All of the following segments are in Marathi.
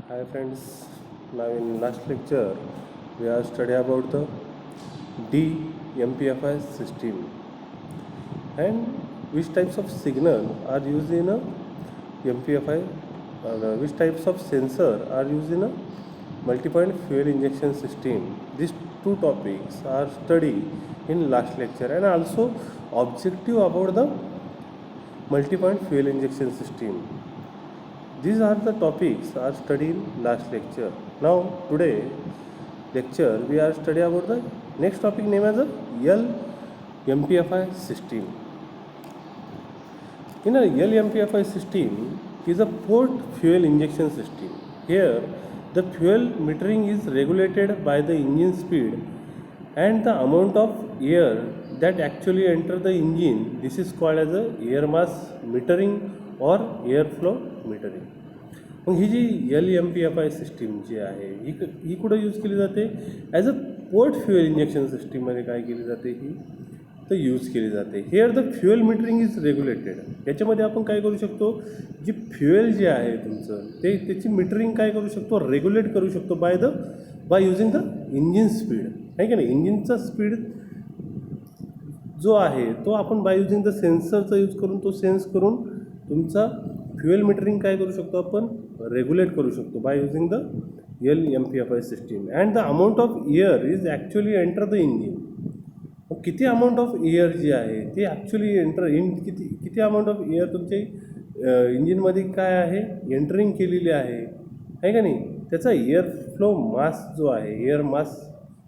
Hi friends, now in last lecture we are study about the DMPFI system and which types of signal are used in a MPFI, which types of sensor are used in a multi-point fuel injection system. These two topics are studied in last lecture and also objective about the multi-point fuel injection system. These are the topics are studied in last lecture. Now today lecture we are study about the next topic name as a LMPFI system. In a LMPFI system is a port fuel injection system. Here the fuel metering is regulated by the engine speed and the amount of air that actually enter the engine. This is called as a air mass metering or airflow metering. मग ही जी LMPFI सिस्टीम जी आहे ही कुठं यूज केली जाते as a port fuel injection सिस्टीममध्ये काय केली जाते ही तर यूज केली जाते. Here the fuel metering is regulated. याच्यामध्ये आपण काय करू शकतो जी फ्युएल जे आहे तुमचं त्याची मीटरिंग काय करू शकतो रेग्युलेट करू शकतो by using the engine speed आहे की नाही. इंजिनचा स्पीड जो आहे तो आपण बाय युजिंग द सेन्सरचा यूज करून तो सेन्स करून तुमचा फ्युएल मीटरिंग काय करू शकतो आपण रेग्युलेट करू शकतो by using the LMPFI system. And the amount of air is actually enter the engine. किती अमाऊंट ऑफ एअर जी आहे ती ॲक्च्युली किती अमाऊंट ऑफ एअर तुमच्या इंजिनमध्ये काय आहे एंटरिंग केलेली आहे का नाही. त्याचा एअर फ्लो मास जो आहे एअर मास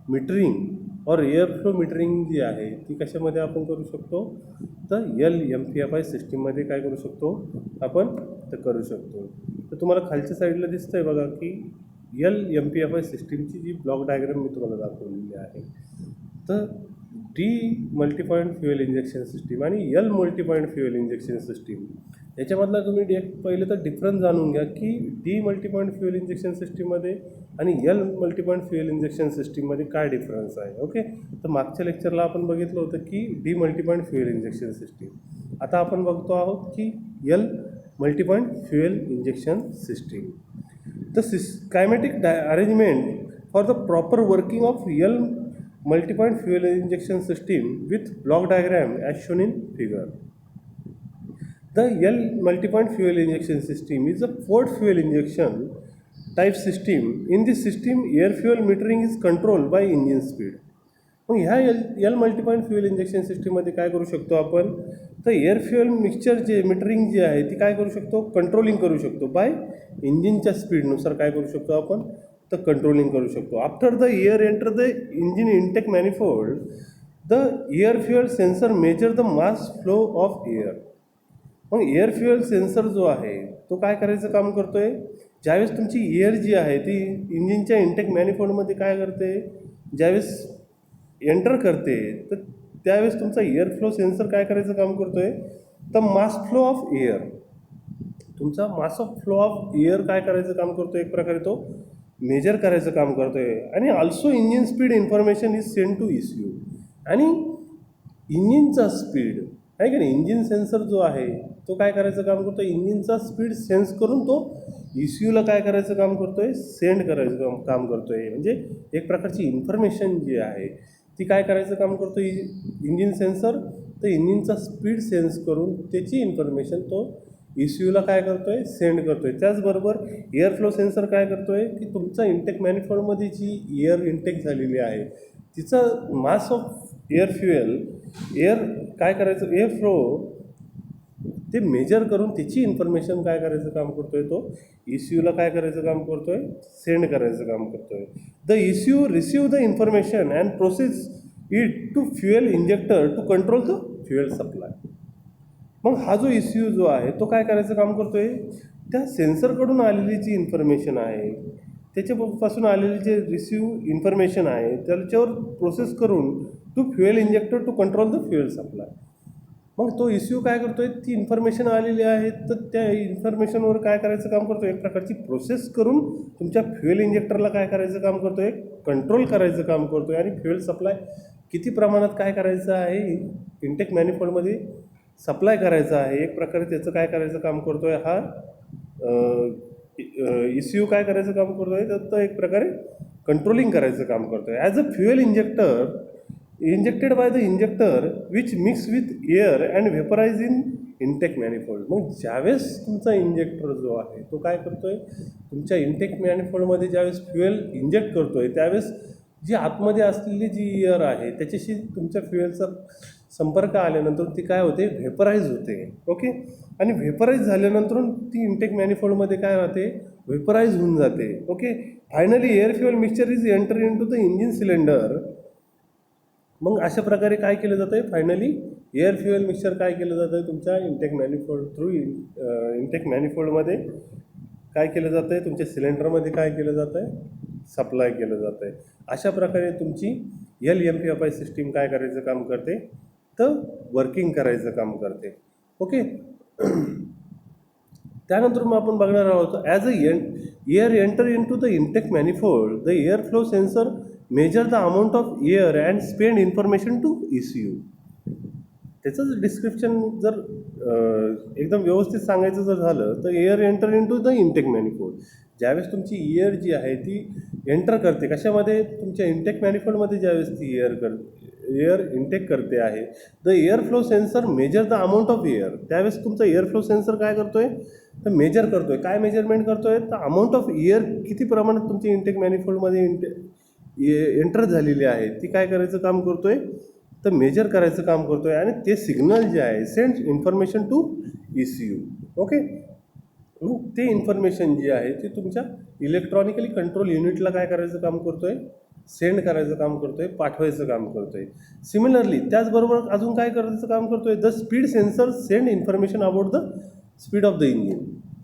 मीटरिंग और एअर फ्लो मीटरिंग जी आहे ती कशामध्ये आपण करू शकतो तर LMPFI सिस्टीममध्ये काय करू शकतो आपण तर करू शकतो. तर तुम्हाला खालच्या साईडला दिसतंय बघा की LMPFI सिस्टीमची जी ब्लॉक डायग्राम मी तुम्हाला दाखवलेली आहे. तर D multipoint fuel injection system आणि मल्टीपॉईंट फ्युएल इंजेक्शन सिस्टीम याच्यामधला तुम्ही पहिले तर डिफरन्स जाणून घ्या की डी मल्टीपॉईंट फ्युएल इंजेक्शन सिस्टीममध्ये आणि मल्टीपॉईंट फ्युएल इंजेक्शन सिस्टीममध्ये काय डिफरन्स आहे. ओके, तर मागच्या लेक्चरला आपण बघितलं होतं की the multipoint fuel injection system. आता आपण बघतो आहोत की multipoint fuel injection system. The kinematic arrangement for the proper working of multi-point fuel injection system with block diagram as shown in figure. The multi-point fuel injection system is a port fuel injection type system. In this system, air fuel metering is controlled by engine speed. मग ह्या multi-point fuel injection सिस्टीममध्ये काय करू शकतो आपण तर एअर फ्युएल मिक्सचर जे मीटरिंग जी आहे ती काय करू शकतो कंट्रोलिंग करू शकतो बाय इंजिनच्या स्पीडनुसार काय करू शकतो आपण तर कंट्रोलिंग करू शकतो. After the air enter the engine intake manifold the air fuel sensor measure the mass flow of air. मग एअर फ्युएल सेन्सर जो आहे तो काय करायचं काम करतो आहे ज्यावेळेस तुमची एअर जी आहे ती इंजिनच्या इनटेक मॅनिफोल्डमध्ये काय करते ज्यावेळेस एंटर करते तर त्यावेळेस तुमचा एअर फ्लो सेन्सर काय करायचं काम करतो आहे तर मास फ्लो ऑफ एअर तुमचा mass of flow of air काय करायचं काम करतो एक प्रकारे तो मेजर करायचं काम करतो आहे. आणि also engine speed information is send to ECU. आणि इंजिनचा स्पीड आहे की नाही इंजिन सेन्सर जो आहे तो काय करायचं काम करतो इंजिनचा स्पीड सेन्स करून तो ECUला काय करायचं काम करतो आहे सेंड करायचं काम करतो आहे. म्हणजे एक प्रकारची इन्फॉर्मेशन जी आहे ती काय करायचं काम करतो इंजिन सेन्सर तर इंजिनचा स्पीड सेन्स करून त्याची इन्फॉर्मेशन तो ECUला काय करतो आहे सेंड करतो आहे. त्याचबरोबर एअर फ्लो सेन्सर काय करतो आहे की तुमचा इंटेक मॅनिफोल्डमध्ये जी एअर इंटेक झालेली आहे तिचं mass of air fuel air काय करायचं एअर फ्लो ते मेजर करून त्याची इन्फॉर्मेशन काय करायचं काम करतो आहे तो ECUला काय करायचं काम करतो आहे सेंड करायचं काम करतो आहे. The ECU receive the information and process it to fuel injector to control the fuel supply. मग हा जो ECU जो आहे तो काय करायचं काम करतो आहे त्या सेन्सरकडून आलेली जी इन्फॉर्मेशन आहे त्याच्यापासून आलेली जे रिसीव इन्फॉर्मेशन आहे त्याच्यावर प्रोसेस करून to fuel injector to control the fuel supply. मग तो ECU काय करतो आहे ती इन्फॉर्मेशन आलेली आहे तर त्या इन्फॉर्मेशनवर काय करायचं काम करतो एक प्रकारची प्रोसेस करून तुमच्या फ्युएल इंजेक्टरला काय करायचं काम करतो आहे कंट्रोल करायचं काम करतो आहे. आणि फ्युएल सप्लाय किती प्रमाणात काय करायचं आहे इंटेक मॅनिफोल्डमध्ये सप्लाय करायचा आहे एक प्रकारे त्याचं काय करायचं काम करतो आहे हा ECU काय करायचं काम करतोय, तर तो एक प्रकारे कंट्रोलिंग करायचं काम करतोय. As a fuel injector injected by the injector which mix with air and vaporize in intake manifold. मग ज्यावेळेस तुमचा इंजेक्टर जो आहे तो काय करतोय, तुमच्या इंटेक मॅनिफोल्डमध्ये ज्यावेळेस फ्युएल इंजेक्ट करतोय त्यावेळेस जी आतमध्ये असलेली जी एअर आहे त्याच्याशी तुमच्या फ्युएलचा संपर्क आल्यानंतर ती काय होते, व्हेपराईज होते. ओके, आणि व्हेपराईज झाल्यानंतर ती इंटेक मॅनिफोल्डमध्ये काय राहते, व्हेपराईज होऊन जाते. Okay, finally air fuel mixture is enter in to the engine cylinder. मग अशा प्रकारे काय केलं जातं आहे, फायनली एअर फ्युएल मिक्सचर काय केलं जातं आहे, तुमच्या इंटेक मॅनिफोल्ड थ्रू इंटेक मॅनिफोल्डमध्ये काय केलं जातं आहे, तुमच्या सिलेंडरमध्ये काय केलं जातं आहे, सप्लाय केलं जातं आहे. अशा प्रकारे तुमची LMPFI सिस्टीम काय करायचं काम करते, तर वर्किंग करायचं काम करते. ओके, त्यानंतर मग आपण बघणार आहोत as a air enter in to the intake manifold the air flow sensor measure the amount of air and spend information to ECU. त्याचंच डिस्क्रिप्शन जर एकदम व्यवस्थित सांगायचं जर झालं तर air enter in to the intake manifold, ज्यावेळेस तुमची एअर जी आहे ती एंटर करते कशामध्ये, तुमच्या इंटेक मॅनिफोल्डमध्ये ज्यावेळेस ती एअर इंटेक करते आहे, the air flow sensor measure the amount of air. त्यावेळेस तुमचा एअर फ्लो सेन्सर काय करतोय, तर मेजर करतोय. काय मेजरमेंट करतोय, तर अमाऊंट ऑफ एअर किती प्रमाणात तुमची इंटेक मॅनिफोल्डमध्ये एंटर झालेली आहे ती काय करायचं काम करतोय, तर मेजर करायचं काम करतोय. आणि ते सिग्नल जे आहे send information to ECU. Okay, मग ते इन्फॉर्मेशन जी आहे ती तुमच्या इलेक्ट्रॉनिकली कंट्रोल युनिटला काय करायचं काम करतोय, सेंड करायचं काम करतोय, पाठवायचं काम करतोय. सिमिलरली त्याचबरोबर अजून काय करायचं काम करतोय, the speed sensor send information about the speed of the engine.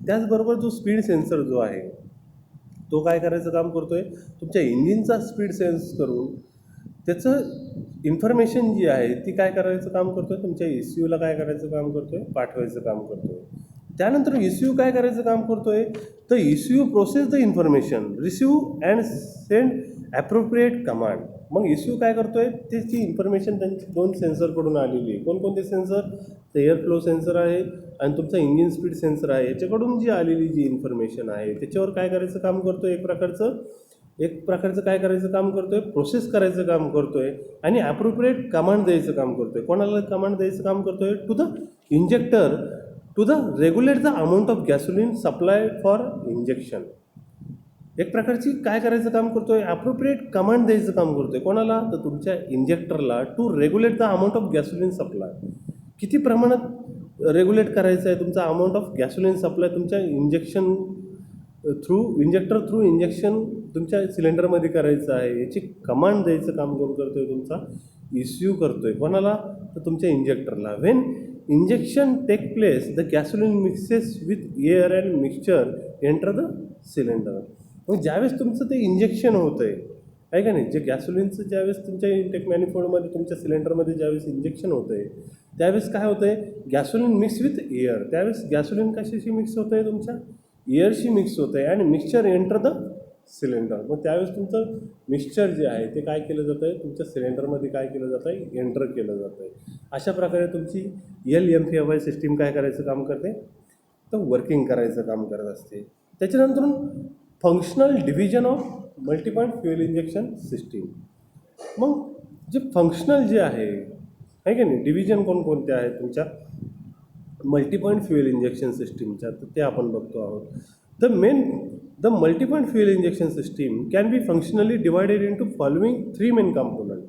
त्याचबरोबर जो स्पीड सेन्सर जो आहे तो काय करायचं काम करतोय, तुमच्या इंजिनचा स्पीड सेन्स करून त्याचं इन्फॉर्मेशन जी आहे ती काय करायचं काम करतोय, तुमच्या ECUला काय करायचं काम करतोय, पाठवायचं काम करतोय. त्यानंतर ECU काय करायचं काम करतोय, तर ECU process the information receive and send appropriate command. मग ECU काय करतोय, त्याची इन्फॉर्मेशन त्यांची दोन सेन्सरकडून आलेली आहे. कोणकोणते सेन्सर, तर एअर फ्लो सेन्सर आहे आणि तुमचा इंजिन स्पीड सेन्सर आहे. याच्याकडून जी आलेली जी इन्फॉर्मेशन आहे त्याच्यावर काय करायचं काम करतोय, एक प्रकारचं काय करायचं काम करतोय, प्रोसेस करायचं काम करतोय आणि ॲप्रोप्रिएट कमांड द्यायचं काम करतोय. कोणाला कमांड द्यायचं काम करतोय, to the injector to the regulate the amount of gasoline supply for injection. एक प्रकारची काय करायचं काम करतोय, ॲप्रोप्रिएट कमांड द्यायचं काम करतोय. कोणाला, तर तुमच्या इंजेक्टरला to regulate the amount of gasoline supply. किती प्रमाणात रेग्युलेट करायचं आहे तुमचा अमाऊंट ऑफ गॅसोलिन सप्लाय तुमच्या इंजेक्टर थ्रू इंजेक्शन तुमच्या सिलेंडरमध्ये करायचं आहे, याची कमांड द्यायचं काम कोण करतोय, तुमचा ECU करतोय. कोणाला, तर तुमच्या इंजेक्टरला. When injection take place the gasoline mixes with air and mixture enter the cylinder. मग ज्यावेळेस तुमचं ते इंजेक्शन होतं आहे का नाही, जे गॅसोलिनचं ज्यावेळेस तुमच्या इंटेक मॅनिफोल्डमध्ये तुमच्या सिलेंडरमध्ये ज्यावेळेस इंजेक्शन होतं आहे त्यावेळेस काय होतं आहे, गॅसोलिन मिक्स विथ एअर. त्यावेळेस गॅसोलिन कशाशी मिक्स होतं आहे, तुमच्या एअरशी मिक्स होतं आहे आणि मिक्सचर एंटर द सिलेंडर. मग त्यावेळेस तुमचं मिक्सचर जे आहे ते काय केलं जातं आहे, तुमच्या सिलेंडरमध्ये काय केलं जातं आहे, एंटर केलं जातं आहे. अशा प्रकारे तुमची LMPFI सिस्टीम काय करायचं काम करते, तर वर्किंग करायचं काम करत असते. त्याच्यानंतर functional division of multipoint fuel injection system. मग जे फंक्शनल जे आहे की नाही, डिव्हिजन कोणकोणते आहेत तुमच्या मल्टीपॉईंट फ्युएल इंजेक्शन सिस्टीमच्या, तर ते आपण बघतो आहोत. The multipoint fuel injection system can be functionally divided into following 3 main component.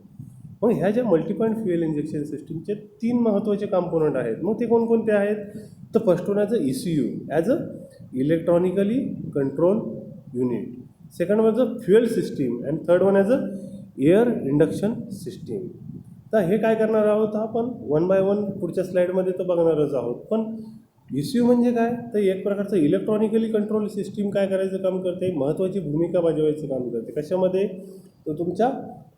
मग ह्या ज्या मल्टीपॉईंट फ्युएल इंजेक्शन सिस्टीमचे 3 महत्त्वाचे कॉम्पोनंट आहेत. मग ते कोणकोणते आहेत, तर first one as a ECU as a electronically control unit, second one as a fuel system and third one as a air induction system. तर हे काय करणार आहोत आपण वन बाय वन पुढच्या स्लाईडमध्ये तर बघणारच आहोत. पण ECU म्हणजे काय, तर एक प्रकारचं इलेक्ट्रॉनिकली कंट्रोल सिस्टीम काय करायचं काम करते, महत्त्वाची भूमिका बजावायचं काम करते. कशामध्ये, तर तुमच्या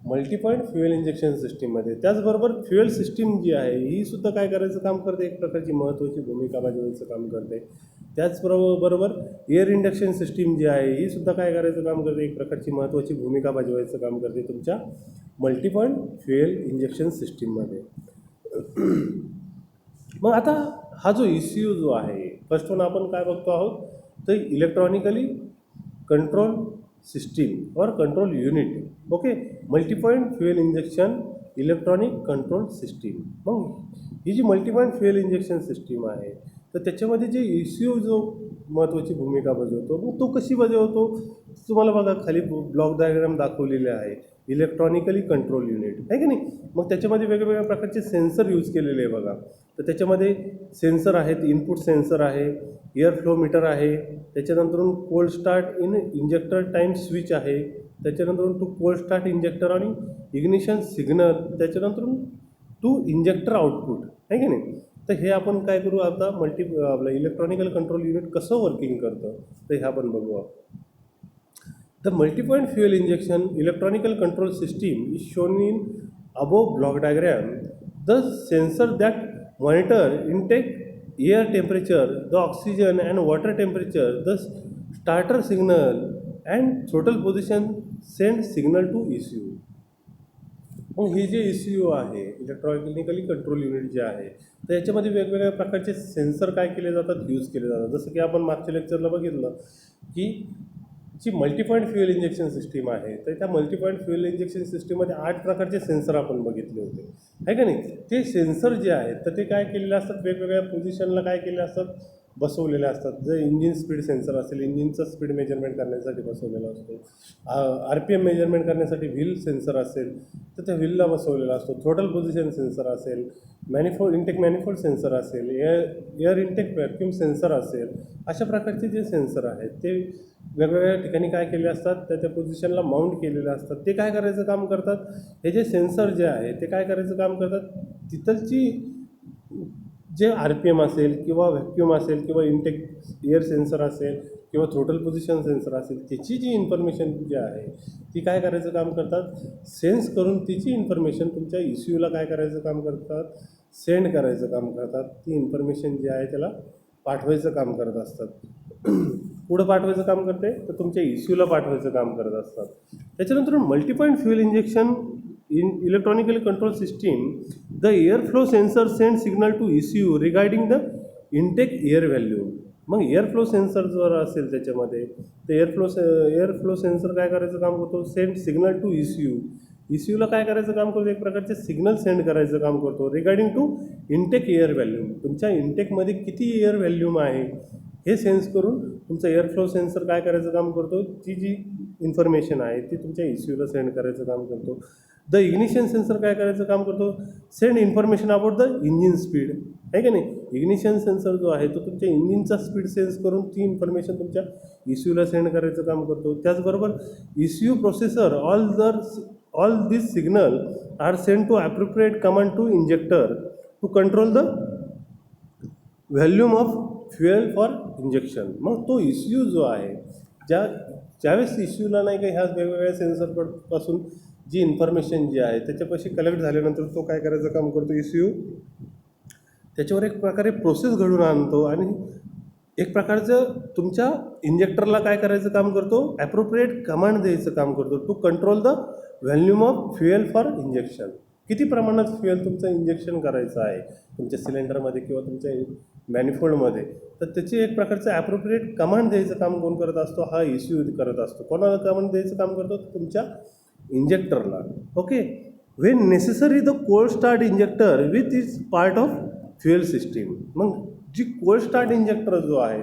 मल्टीपॉईंट फ्युएल इंजेक्शन सिस्टीममध्ये. त्याचबरोबर फ्युएल सिस्टीम जी आहे ही सुद्धा काय करायचं काम करते, एक प्रकारची महत्त्वाची भूमिका बजावायचं काम करते. त्याचबरोबर एअर इंडक्शन सिस्टीम जी आहे ही सुद्धा काय करायचं काम करते, एक प्रकारची महत्त्वाची भूमिका बजावायचं काम करते तुमच्या मल्टीपॉईंट फ्युएल इंजेक्शन सिस्टीममध्ये. मग आता हा जो ECU जो आहे फर्स्ट वन आपण काय बघतो आहोत, तर electronically control system or control unit. Okay, multi-point fuel injection electronic control system. मग ही जी मल्टीपॉईंट फ्युएल इंजेक्शन सिस्टीम आहे तर त्याच्यामध्ये जे ECU जो महत्त्वाची भूमिका बजावतो, मग तो कशी बजावतो तुम्हाला बघा खाली ब्लॉक डायग्राम दाखवलेले आहे. इलेक्ट्रॉनिकली कंट्रोल युनिट आहे की नाही. मग त्याच्यामध्ये वेगवेगळ्या प्रकारचे सेन्सर यूज केलेले आहे बघा. तर त्याच्यामध्ये सेन्सर आहेत, इनपुट सेन्सर आहे, एअर फ्लो मीटर आहे, त्याच्यानंतरून cold start in injector time switch आहे, त्याच्यानंतरून टू कोल्ड स्टार्ट इंजेक्टर आणि इग्निशन सिग्नल, त्याच्यानंतरून टू इंजेक्टर आउटपुट आहे की नाही. तर हे आपण काय करू आता आपलं इलेक्ट्रॉनिकल कंट्रोल युनिट कसं वर्किंग करतं तर हे आपण बघू. The multi-point fuel injection electronical control system is shown in above block diagram. The sensor that monitor intake air temperature, the oxygen and water temperature, the starter signal and throttle position send signal to ECU. मग हे जे ECU आहे इलेक्ट्रॉनिकली कंट्रोल युनिट जे आहे तर याच्यामध्ये वेगवेगळ्या प्रकारचे सेन्सर काय केले जातात, यूज केले जातात. जसं की आपण मागच्या लेक्चरला बघितलं की जी मल्टीपॉईंट फ्युएल इंजेक्शन सिस्टीम आहे तर त्या मल्टीपॉईंट फ्युएल इंजेक्शन सिस्टीममध्ये 8 प्रकारचे सेन्सर आपण बघितले होते आहे का नाही. ते सेन्सर जे आहेत तर ते काय केलेले असतात, वेगवेगळ्या पोझिशनला काय केले असतात, बसवलेले असतात. जर इंजिन स्पीड सेन्सर असेल, इंजिनचं स्पीड मेजरमेंट करण्यासाठी बसवलेला असतो. RPM मेजरमेंट करण्यासाठी व्हील सेन्सर असेल तर त्या व्हीलला बसवलेला असतो. थ्रोटल पोझिशन सेन्सर असेल, मॅनिफोल्ड सेन्सर असेल, एअर इंटेक व्हॅक्यूम सेन्सर असेल. अशा प्रकारचे जे सेन्सर आहेत ते वेगवेगळ्या ठिकाणी काय केले असतात, त्या पोझिशनला माउंट केलेले असतात. ते काय करायचं काम करतात, हे जे सेन्सर जे आहे ते काय करायचं काम करतात, तिथलची जे RPM असेल किंवा व्हॅक्यूम असेल किंवा इंटेक एअर सेन्सर असेल किंवा थ्रोटल पोझिशन सेन्सर असेल त्याची जी इन्फॉर्मेशन जी आहे ती काय करायचं काम करतात, सेन्स करून तिची इन्फॉर्मेशन तुमच्या ECUला काय करायचं काम करतात, सेंड करायचं काम करतात. ती इन्फॉर्मेशन जी आहे त्याला पाठवायचं काम करत असतात. पुढं पाठवायचं काम करते तर तुमच्या ECUला पाठवायचं काम करत असतात. त्याच्यानंतर multipoint fuel injection in electronically control system, the airflow sensor sends signal to ECU regarding the intake air value. मग एअरफ्लो सेन्सर जर असेल त्याच्यामध्ये तर एअरफ्लो सेन्सर काय करायचं काम करतो, सेंड सिग्नल टू ECU. ECUला काय करायचं काम करतो, एक प्रकारचे सिग्नल सेंड करायचं काम करतो regarding to intake air volume. तुमच्या इंटेकमध्ये किती एअर व्हॅल्यूम आहे हे सेन्स करून तुमचा एअरफ्लो सेन्सर काय करायचं काम करतो, ती जी इन्फॉर्मेशन आहे ती तुमच्या ECUला सेंड करायचं काम करतो. द इग्निशन सेन्सर काय करायचं काम करतो, send information about the engine speed आहे का नाही. इग्निशन सेन्सर जो आहे तो तुमच्या इंजिनचा स्पीड सेन्स करून ती इन्फॉर्मेशन तुमच्या ECUला सेंड करायचं काम करतो. त्याचबरोबर ECU processor all this signal are send to appropriate command to injector to control the volume of fuel for injection. मग तो ECU जो आहे ज्यावेळेस ECUला नाही का ह्या वेगवेगळ्या सेन्सरपासून जी इन्फॉर्मेशन जी आहे त्याच्यापाशी कलेक्ट झाल्यानंतर तो काय करायचं काम करतो, ECU त्याच्यावर एक प्रकारे प्रोसेस घडून आणतो आणि एक प्रकारचं तुमच्या इंजेक्टरला काय करायचं काम करतो, ॲप्रोप्रिएट कमांड द्यायचं काम करतो to control the volume of fuel for injection. किती प्रमाणात फ्युएल तुमचं इंजेक्शन करायचं आहे तुमच्या सिलेंडरमध्ये किंवा तुमच्या मॅनिफोल्डमध्ये, तर त्याची एक प्रकारचं ॲप्रोप्रिएट कमांड द्यायचं काम कोण करत असतो, हा ECU करत असतो. कोणाला कमांड द्यायचं काम करतो, तुमच्या इंजेक्टरला. Okay, when necessary the cold start injector with is part of fuel system. मग जी कोल्ड स्टार्ट इंजेक्टर जो आहे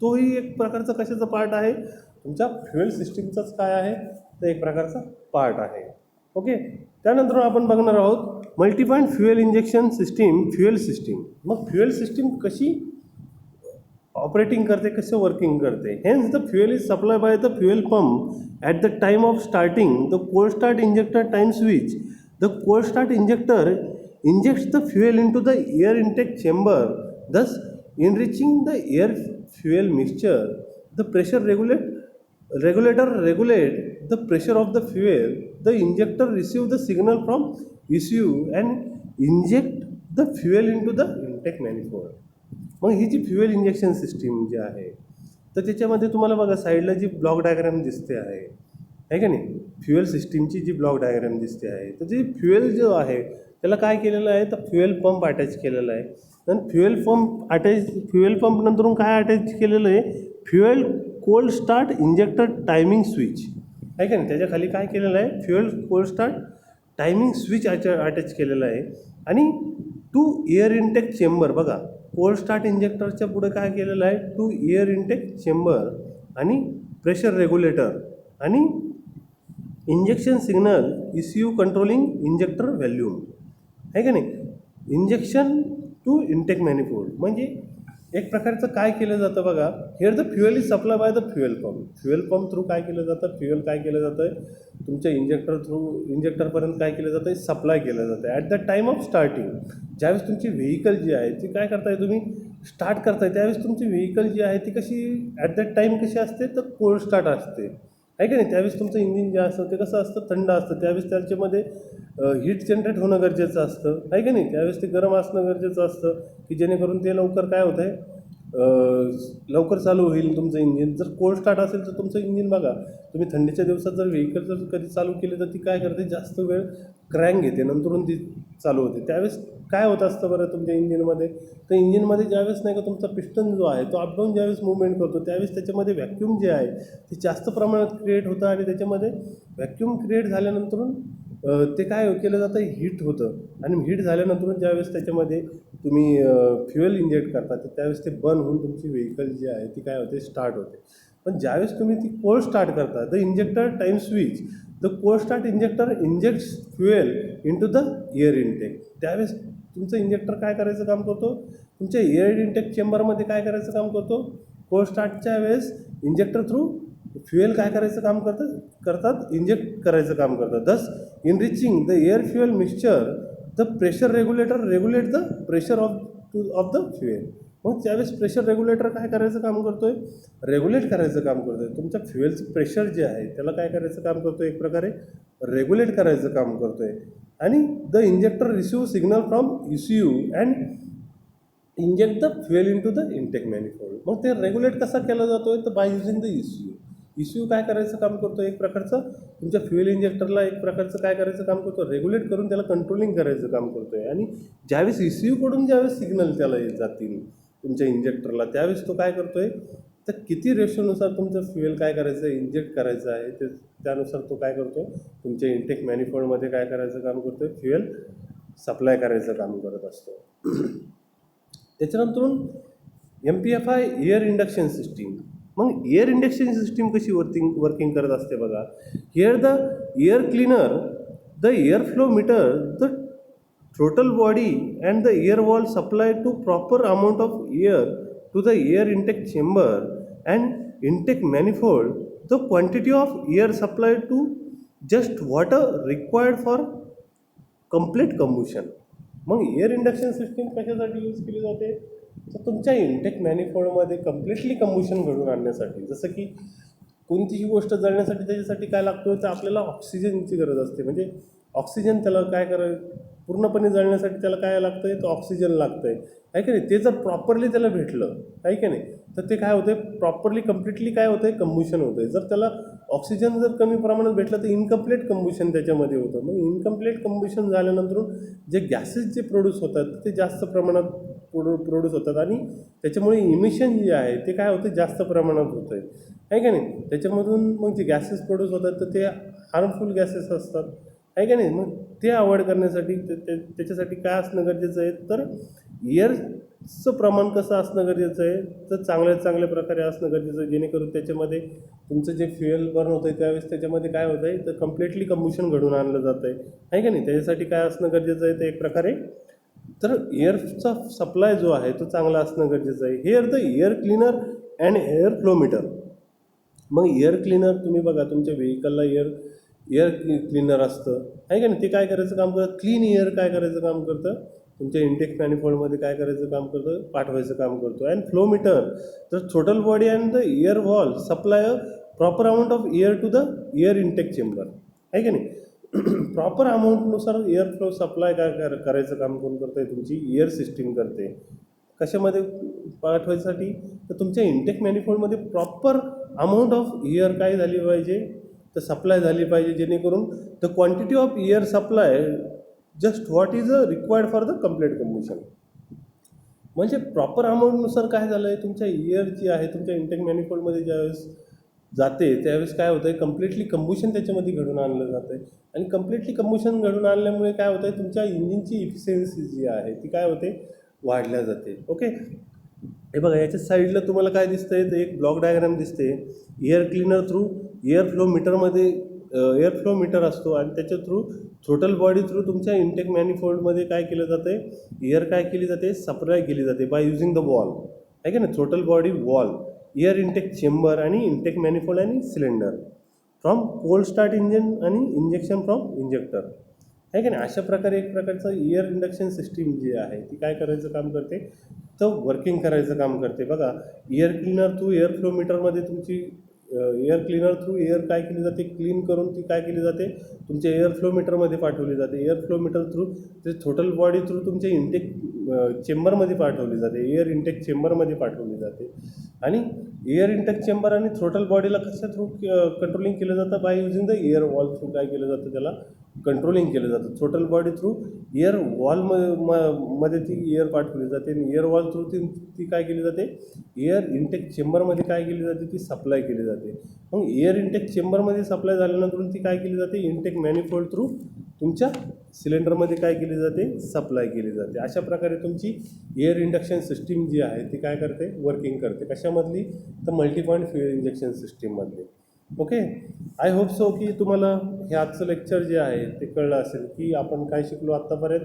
तोही एक प्रकारचा कशाचा पार्ट आहे, तुमच्या फ्युएल सिस्टीमचाच काय आहे तर एक प्रकारचा पार्ट आहे. ओके, त्यानंतर आपण बघणार आहोत multipoint fuel injection system, fuel system. मग फ्युएल सिस्टीम कशी ऑपरेटिंग करते, कसं वर्किंग करते. Hence the fuel is supply by the fuel pump at the time of starting the cold start injector time switch. The cold start injector injects the fuel into the air intake chamber, thus enriching the air fuel mixture. The pressure regulator regulate the pressure of the fuel. The injector receive the signal from ECU and inject the fuel into the intake manifold. मग ही जी फ्युएल इंजेक्शन सिस्टीम जी आहे तर त्याच्यामध्ये तुम्हाला बघा साईडला जी ब्लॉक डायग्राम दिसते आहे का नाही, फ्युएल सिस्टीमची जी ब्लॉक डायग्राम दिसते आहे तर जी फ्युएल जो आहे त्याला काय केलेलं आहे तर फ्युएल पंप अटॅच केलेला आहे. आणि फ्युएल पंप नंतरून काय अटॅच केलेलं आहे, fuel cold start injector timing switch आहे का नाही, त्याच्या खाली काय केलेलं आहे, fuel cold start timing switch attach केलेलं आहे. आणि टू एअर इनटेक चेंबर, बघा कोल्ड स्टार्ट इंजेक्टरच्या पुढे काय केलेलं आहे, टू एअर इनटेक चेंबर आणि प्रेशर रेग्युलेटर आणि injection signal ECU controlling injector volume आहे का नाही. इंजेक्शन टू इंटेक मॅनिफोल्ड म्हणजे एक प्रकारचं काय केलं जातं बघा, here the fuel is supply by the fuel pump through काय केलं जातं, फ्युएल काय केलं जातं आहे तुमच्या इंजेक्टरपर्यंत काय केलं जातं आहे, सप्लाय केलं जातं आहे. At the time of starting, ज्यावेळेस तुमची व्हेकल जी आहे ती काय करताय, तुम्ही स्टार्ट करताय त्यावेळेस तुमची व्हेकल जी आहे ती कशी ॲट दॅट टाईम कशी असते, तर कोल्ड स्टार्ट असते आहे का नाही. त्यावेळेस तुमचं इंजिन जे असतं ते कसं असतं, थंड असतं. त्यावेळेस त्याच्यामध्ये हीट जनरेट होणं गरजेचं असतं आहे का नाही. त्यावेळेस ते गरम असणं गरजेचं असतं की जेणेकरून ते लवकर काय होतं आहे, लवकर चालू होईल तुमचं इंजिन. जर कोल्ड स्टार्ट असेल तर तुमचं इंजिन बघा, तुम्ही थंडीच्या दिवसात जर व्हेकल जर कधी चालू केली तर ती काय करते, जास्त वेळ क्रँक घेते, नंतरून ती चालू होते. त्यावेळेस काय होत असतं बरं तुमच्या इंजिनमध्ये, तर इंजिनमध्ये ज्यावेळेस नाही का तुमचा पिस्टन जो आहे तो अपडाऊन ज्यावेळेस मूवमेंट करतो त्यावेळेस त्याच्यामध्ये व्हॅक्यूम जे आहे ते जास्त प्रमाणात क्रिएट होतं आणि त्याच्यामध्ये व्हॅक्यूम क्रिएट झाल्यानंतरून ते काय केलं जातं, हीट होतं. आणि हीट झाल्यानंतर ज्यावेळेस त्याच्यामध्ये तुम्ही फ्युएल इंजेक्ट करता तर त्यावेळेस ते बर्न होऊन तुमची व्हेकल जी आहे ती काय होते, स्टार्ट होते. पण ज्यावेळेस तुम्ही ती कोल्ड स्टार्ट करता, the injector time switch, the cold start injector injects fuel into the air intake. त्यावेळेस तुमचं इंजेक्टर काय करायचं काम करतो, तुमच्या एअर इनटेक चेंबरमध्ये काय करायचं काम करतो, कोल्ड स्टार्टच्या वेळेस इंजेक्टर थ्रू फ्युएल काय करायचं काम करतात, इंजेक्ट करायचं काम करतात. दस enriching the air fuel mixture, the pressure regulator regulate the pressure of the fuel. मग त्यावेळेस प्रेशर रेग्युलेटर काय करायचं काम करतोय, रेग्युलेट करायचं काम करतोय. तुमच्या फ्युएलचं प्रेशर जे आहे त्याला काय करायचं काम करतोय, एक प्रकारे रेग्युलेट करायचं काम करतोय. आणि the injector receive signal from ECU and inject the fuel in to the intake manifold. मग ते रेग्युलेट कसा केला जातोय, तर बाय युझिंग द ECU काय करायचं काम करतो, एक प्रकारचं तुमच्या फ्युएल इंजेक्टरला एक प्रकारचं काय करायचं काम करतो, रेग्युलेट करून त्याला कंट्रोलिंग करायचं काम करतो आहे. आणि ज्यावेळेस ECU कडून ज्यावेळेस सिग्नल त्याला जातील तुमच्या इंजेक्टरला त्यावेळेस तो काय करतो आहे, तर किती रेशोनुसार तुमचं फ्युएल काय करायचं आहे, इंजेक्ट करायचं आहे ते त्यानुसार तो काय करतो, तुमच्या इंटेक मॅनिफोल्डमध्ये काय करायचं काम करतो आहे, फ्युएल सप्लाय करायचं काम करत असतो. त्याच्यानंतरून MPFI एअर इंडक्शन सिस्टीम. मग एअर इंडक्शन सिस्टीम कशी वर्किंग करत असते बघा, here the air cleaner, the air flow meter, the total body and the air wall supply to proper amount of air to the air intake chamber and intake manifold, the quantity of air supply to just water required for complete combustion. मग एअर इंडक्शन सिस्टीम कशासाठी यूज केली जाते, तर तुमच्या इंटेक मॅनिफोल्डमध्ये कम्प्लिटली कंबुशन घडवून आणण्यासाठी. जसं की कोणतीही गोष्ट जळण्यासाठी त्याच्यासाठी काय लागतो, तर आपल्याला ऑक्सिजनची गरज असते. म्हणजे ऑक्सिजन त्याला काय पूर्णपणे जळण्यासाठी त्याला काय लागतं आहे, तर ऑक्सिजन लागतं आहे का नाही. ते जर प्रॉपरली त्याला भेटलं आहे का नाही, तर ते काय होतं आहे, प्रॉपरली कम्प्लिटली काय होतं आहे, कंबुशन होतं आहे. जर त्याला ऑक्सिजन जर कमी प्रमाणात भेटलं तर इनकम्प्लीट कंबुशन त्याच्यामध्ये होतं. मग इनकम्प्लीट कंबुशन झाल्यानंतर जे गॅसेस जे प्रोड्यूस होतात ते जास्त प्रमाणात प्रोड्यूस होतात आणि त्याच्यामुळे इमिशन जे आहे ते काय होतं, जास्त प्रमाणात होतं आहे का नाही. त्याच्यामधून मग जे गॅसेस प्रोड्यूस होतात तर ते हार्मफुल गॅसेस असतात आहे का नाही. मग ते अवॉइड करण्यासाठी त्याच्यासाठी काय असणं गरजेचं आहे, तर एअरचं प्रमाण कसं असणं गरजेचं आहे, तर चांगल्या प्रकारे असणं गरजेचं आहे, जेणेकरून त्याच्यामध्ये तुमचं जे फ्युएल बर्न होतं आहे त्यावेळेस त्याच्यामध्ये काय होतं आहे, तर कम्प्लिटली कंबुशन घडून आणलं जातं आहे का नाही. त्याच्यासाठी काय असणं गरजेचं आहे, तर एक प्रकारे तर एअरचा सप्लाय जो आहे तो चांगला असणं गरजेचं आहे. Here the air cleaner and air flowmeter. मग एअर क्लीनर तुम्ही बघा, तुमच्या व्हेकलला एअर क्लीनर असतं आहे का नाही, ते काय करायचं काम करतं, क्लीन एअर काय करायचं काम करतं, तुमच्या इंटेक मॅनिफोल्डमध्ये काय करायचं काम करतं, पाठवायचं काम करतो. अँड फ्लोमीटर, तर total body and the air wall supply a proper amount of air to the air intake chamber आहे का नाही. प्रॉपर अमाऊंटनुसार एअर फ्लो सप्लाय काय करायचं काम कोण करतं आहे, तुमची एअर सिस्टीम करते. कशामध्ये पाठवायसाठी, तर तुमच्या इंटेक मॅनिफोल्डमध्ये प्रॉपर अमाऊंट ऑफ एअर काय झाली पाहिजे, तर सप्लाय झाली पाहिजे, जेणेकरून the quantity of air supply just what is required for the complete combustion. म्हणजे प्रॉपर अमाऊंटनुसार काय झालं आहे, तुमच्या इयर जी आहे तुमच्या इंटेक मॅनिफोल्डमध्ये ज्यावेळेस जाते त्यावेळेस काय होतं आहे, कम्प्लिटली कंबुशन त्याच्यामध्ये घडून आणलं जातं आहे. आणि कम्प्लिटली कंबुशन घडून आणल्यामुळे काय होतं आहे, तुमच्या इंजिनची इफिशियन्सी जी आहे ती काय होते, वाढल्या जाते. ओके, हे बघा याच्या साईडला तुम्हाला काय दिसतंय, तर एक ब्लॉक डायग्राम दिसते. Air cleaner through air flow मीटरमध्ये एअर फ्लो मीटर असतो आणि त्याच्या थ्रू थ्रोटल बॉडी थ्रू तुमच्या इंटेक मॅनिफोल्डमध्ये काय केलं जाते, एअर काय केली जाते, सप्लाय केली जाते बाय युझिंग द वॉल, आहे की नाही, throttle body wall, air intake chamber आणि इंटेक मॅनिफोल्ड आणि cylinder from cold start engine आणि इंजेक्शन फ्रॉम इंजेक्टर, आहे की नाही. अशा प्रकारे एक प्रकारचं एअर इंडक्शन सिस्टीम जी आहे ती काय करायचं काम करते, तर वर्किंग करायचं काम करते. बघा, air cleaner through air flow मीटरमध्ये तुमची एअर क्लीनर थ्रू एअर काय केली जाते, क्लीन करून ती काय केली जाते, तुमच्या एअर फ्लो मीटरमध्ये पाठवली जाते. एअर फ्लो मीटर थ्रू ते थ्रोटल बॉडी थ्रू तुमच्या इंटेक चेंबरमध्ये पाठवली जाते, एअर इंटेक चेंबरमध्ये पाठवली जाते. आणि एअर इंटेक चेंबर आणि थ्रोटल बॉडीला कशा थ्रू कंट्रोलिंग केलं जातं, by using the air wall through काय केलं जातं, त्याला कंट्रोलिंग केलं जातं. Throttle body through air wall मध्ये ती एअर पाठवली जाते आणि एअर वॉल थ्रू ती काय केली जाते, एअर इंटेक चेंबरमध्ये काय केली जाते, ती सप्लाय केली जाते. मग एअर इंटेक चेंबरमध्ये सप्लाय झाल्यानंतर ती काय केली जाते, इंटेक मॅनिफोल्ड थ्रू तुमच्या सिलेंडरमध्ये काय केली जाते, सप्लाय केली जाते. अशा प्रकारे तुमची एअर इंडक्शन सिस्टीम जी आहे ती काय करते, वर्किंग करते. कशामधली, तर मल्टी पॉईंट फ्युएल इंजेक्शन सिस्टीममधली. ओके, आय होप सो की तुम्हाला हे आजचं लेक्चर जे आहे ते कळलं असेल की आपण काय शिकलो आत्तापर्यंत.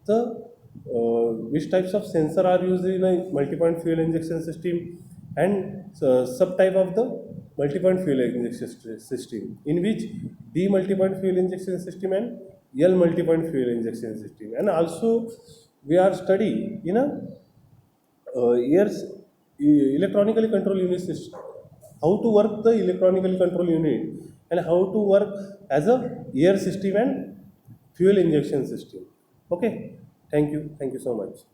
तर which types of sensor are use in a multi point fuel injection system and sub type of the multi point fuel injection system, in which D multi point fuel injection system and L multi point fuel injection system. And also we are study in a air's electronically control unit system, how to work the electronically control unit and how to work as a air system and fuel injection system. Okay, thank you so much.